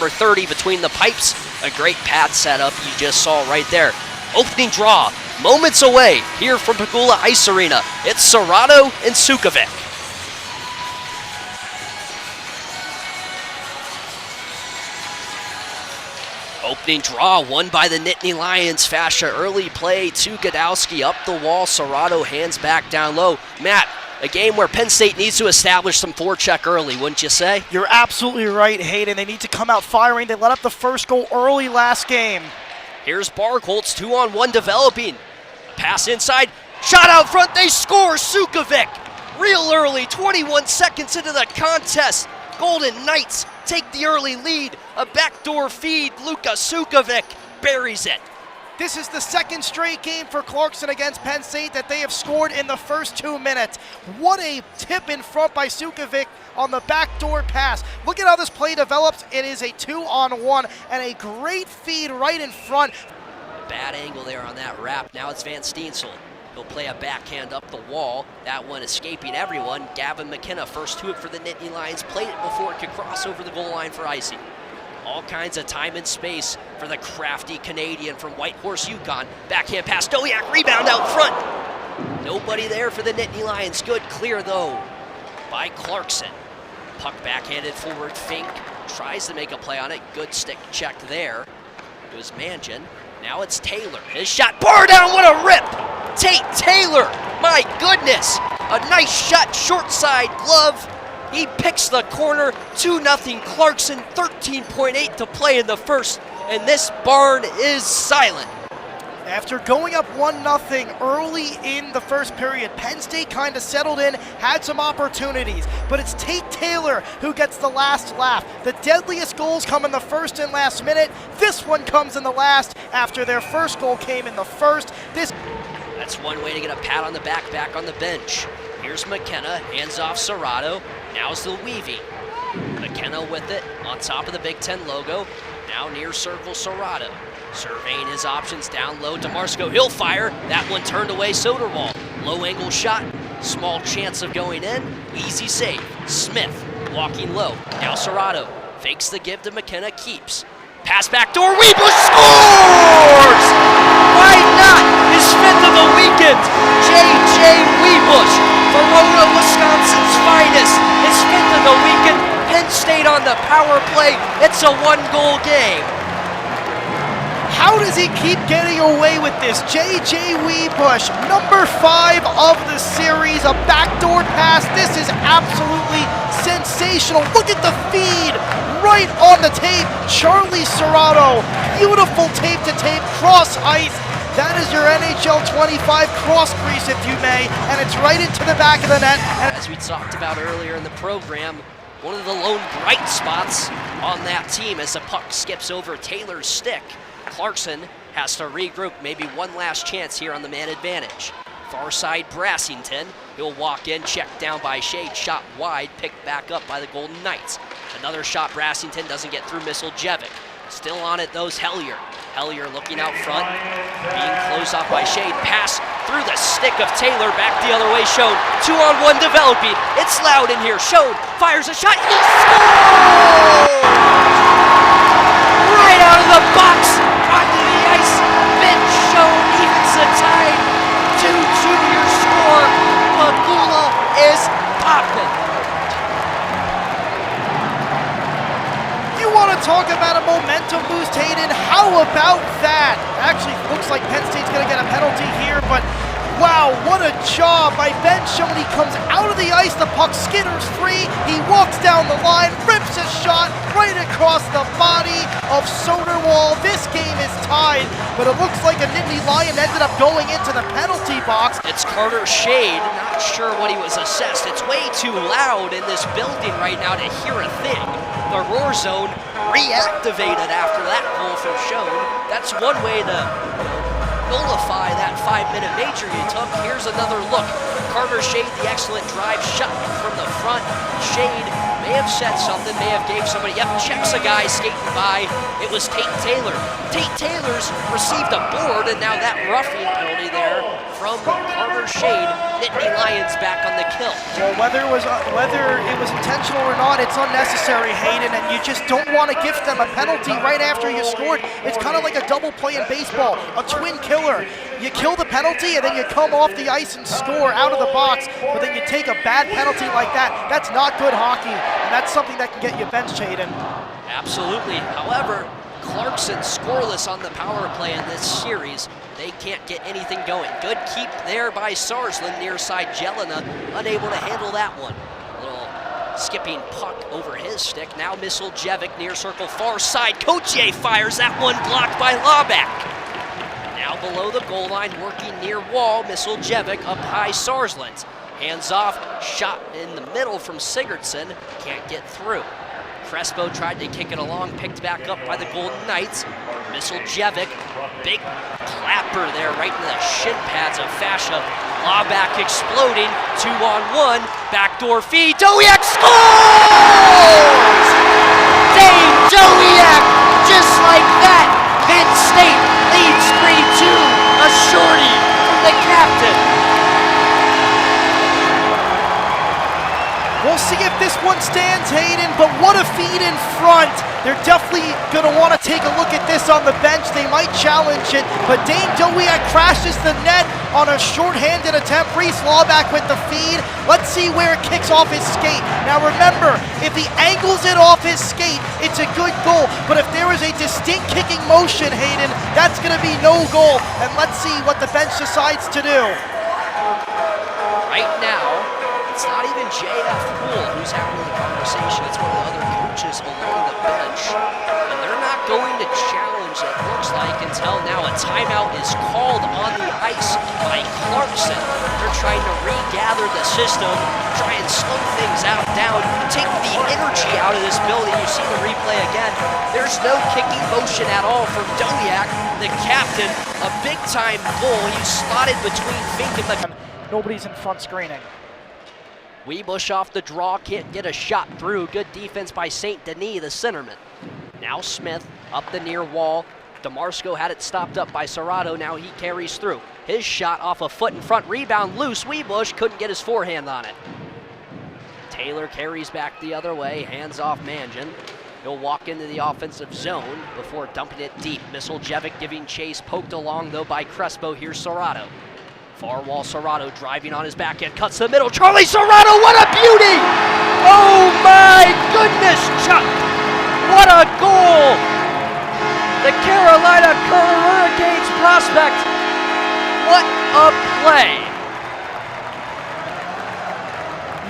number 30 between the pipes. A great pad setup you just saw right there. Opening draw, moments away here from Pegula Ice Arena. It's Serrato and Sukovic. Opening draw, won by the Nittany Lions. Fascia early play to Godowski, up the wall. Serrato hands back down low. Matt, a game where Penn State needs to establish some forecheck early, wouldn't you say? You're absolutely right, Hayden. They need to come out firing. They let up the first goal early last game. Here's Bargholtz, 2-on-1 developing. A pass inside, shot out front, they score! Sukovic, real early, 21 seconds into the contest. Golden Knights take the early lead. A backdoor feed, Luka Sukovic buries it. This is the second straight game for Clarkson against Penn State that they have scored in the first 2 minutes. What a tip in front by Sukovic on the backdoor pass. Look at how this play develops. It is a 2-on-1 and a great feed right in front. Bad angle there on that wrap. Now it's Van Steensel. He'll play a backhand up the wall. That one escaping everyone. Gavin McKenna, first to it for the Nittany Lions. Played it before it could cross over the goal line for icing. All kinds of time and space for the crafty Canadian from Whitehorse, Yukon. Backhand pass, Dowiak, rebound out front. Nobody there for the Nittany Lions. Good clear, though, by Clarkson. Puck backhanded forward, Fink tries to make a play on it. Good stick check there. It was Mangin. Now it's Taylor. His shot, bar down, what a rip! Tate Taylor, my goodness! A nice shot, short side glove. He picks the corner, 2-0 Clarkson, 13.8 to play in the first, and this barn is silent. After going up 1-0 early in the first period, Penn State kind of settled in, had some opportunities, but it's Tate Taylor who gets the last laugh. The deadliest goals come in the first and last minute. This one comes in the last after their first goal came in the first. That's one way to get a pat on the back on the bench. Here's McKenna, hands off Serrato. Now's the weaving. McKenna with it on top of the Big Ten logo. Now near circle Serrato. Surveying his options down low. DeMarco, he'll fire. That one turned away Soderwall. Low angle shot. Small chance of going in. Easy save. Smith walking low. Now Serrato fakes the give to McKenna. Keeps. Pass back door. Weebush scores! Why not? His fifth of the weekend. J.J. Weebush, Verona, Wisconsin's finest. His fifth of the weekend. Penn State on the power play. It's a one-goal game. How does he keep getting away with this? J.J. Weebush, number 5 of the series, a backdoor pass. This is absolutely sensational. Look at the feed right on the tape. Charlie Serrato, beautiful tape-to-tape, cross ice. That is your NHL 25 cross crease, if you may, and it's right into the back of the net. And as we talked about earlier in the program, one of the lone bright spots on that team as the puck skips over Taylor's stick. Clarkson has to regroup, maybe one last chance here on the man advantage. Far side Brassington, he'll walk in, checked down by Shade, shot wide, picked back up by the Golden Knights. Another shot, Brassington doesn't get through Missil-Jevic. Still on it, those Hellier. Hellier looking out front, being closed off by Shade. Pass through the stick of Taylor, back the other way, Schoen. 2-on-1 developing, it's loud in here. Schoen fires a shot, he scores! Right out of the box, onto the ice. Ben Schoen evens the tide. 2-2 your score. Pegula is popping. you want to talk about a momentum boost, Hayden? How about that? Actually, looks like Penn State's going to get a penalty here, but wow, what a job by Ben Schoen. He comes out of the ice, the puck skitters free, he walks down the line, rips a shot right across the body of Soderwall. This game is tied, but it looks like a Nittany Lion ended up going into the penalty box. It's Carter Shade, not sure what he was assessed. It's way too loud in this building right now to hear a thing. The roar zone reactivated after that goal from Schoen. That's one way to nullify that 5-minute major you took. Here's another look. Carter Shade, the excellent drive shot from the front. Shade may have said something, may have gave somebody, yep, checks a guy skating by. It was Tate Taylor. Tate Taylor's received a board, and now that roughing penalty there from Carter Shade. Nittany Lions back on the kill. Well, whether it was intentional or not, it's unnecessary, Hayden, and you just don't want to gift them a penalty right after you scored. It's kind of like a double play in baseball, a twin killer. You kill the penalty, and then you come off the ice and score out of the box, but then you take a bad penalty like that. That's not good hockey, and that's something that can get you benched, Hayden. Absolutely. However, Clarkson scoreless on the power play in this series. They can't get anything going. Good keep there by Sarsland near side. Jelena unable to handle that one. A little skipping puck over his stick. Now Misseljevic near circle far side. Cotier fires that one, blocked by Laubach. Now below the goal line, working near wall. Misseljevic up high. Sarsland hands off, shot in the middle from Sigurdsson. Can't get through. Crespo tried to kick it along, picked back up by the Golden Knights. Misseljevic, big clapper there right in the shin pads of Fascia. Laubach exploding, 2-on-1, backdoor feed, Dowiak scores! Dave Dowiak, just like that, Penn State leads 3-2, a shorty from the captain. We'll see if this one stands, Hayden, but what a feed in front. They're definitely going to want to take a look at this on the bench. They might challenge it, but Dane Dowiak crashes the net on a shorthanded attempt. Reese Laubach with the feed. Let's see where it kicks off his skate. Now remember, if he angles it off his skate, it's a good goal, but if there is a distinct kicking motion, Hayden, that's going to be no goal, and let's see what the bench decides to do. Right now, it's not even J.F. Poole who's having the conversation. It's one of the other coaches along the bench. And they're not going to challenge, it looks like, until now a timeout is called on the ice by Clarkson. They're trying to regather the system, try and slow things down, take the energy out of this building. You see the replay again. There's no kicking motion at all from Dowiak, the captain. A big-time goal. He's slotted between Fink and McKenna. Nobody's in front screening. Weebush off the draw, can't get a shot through. Good defense by St. Denis, the centerman. Now Smith up the near wall. DeMarco had it stopped up by Serrato. Now he carries through. His shot off a foot in front, rebound loose. Weebush couldn't get his forehand on it. Taylor carries back the other way, hands off Mangin. He'll walk into the offensive zone before dumping it deep. Misseljevic giving chase, poked along though by Crespo. Here's Serrato. Far wall, Serrato driving on his backhand, cuts the middle. Charlie Serrato, what a beauty! Oh my goodness, Chuck! What a goal! The Carolina Hurricanes prospect. What a play!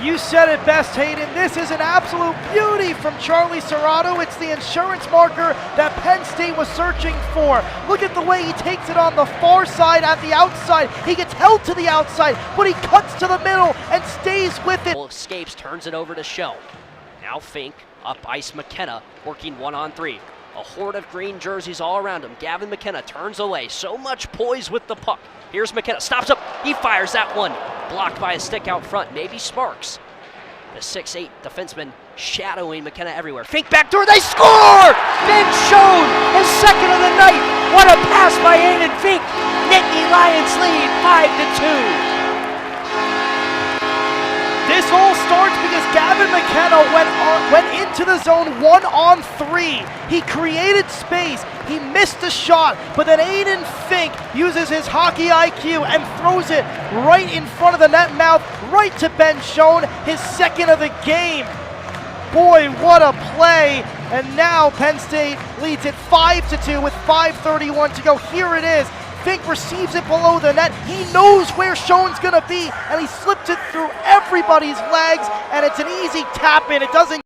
You said it best, Hayden. This is an absolute beauty from Charlie Serrato. It's the insurance marker that Penn State was searching for. Look at the way he takes it on the far side at the outside. He gets held to the outside, but he cuts to the middle and stays with it. Escapes, turns it over to Schoen. Now Fink, up ice McKenna, working 1-on-3. A horde of green jerseys all around him. Gavin McKenna turns away. So much poise with the puck. Here's McKenna, stops up, he fires that one. Blocked by a stick out front, maybe Sparks. The 6'8" defenseman shadowing McKenna everywhere. Fink backdoor, they score! Ben Schoen, his second of the night. What a pass by Aiden Fink. Nittany Lions lead 5-2. This all starts because Gavin McKenna went into the zone 1-on-3. He created space, he missed the shot, but then Aiden Fink uses his hockey IQ and throws it right in front of the net mouth, right to Ben Schoen, his second of the game. Boy, what a play. And now Penn State leads it 5-2 with 5:31 to go. Here it is. Fink receives it below the net. He knows where Schoen's gonna be, and he slips it through everybody's legs, and it's an easy tap in. It doesn't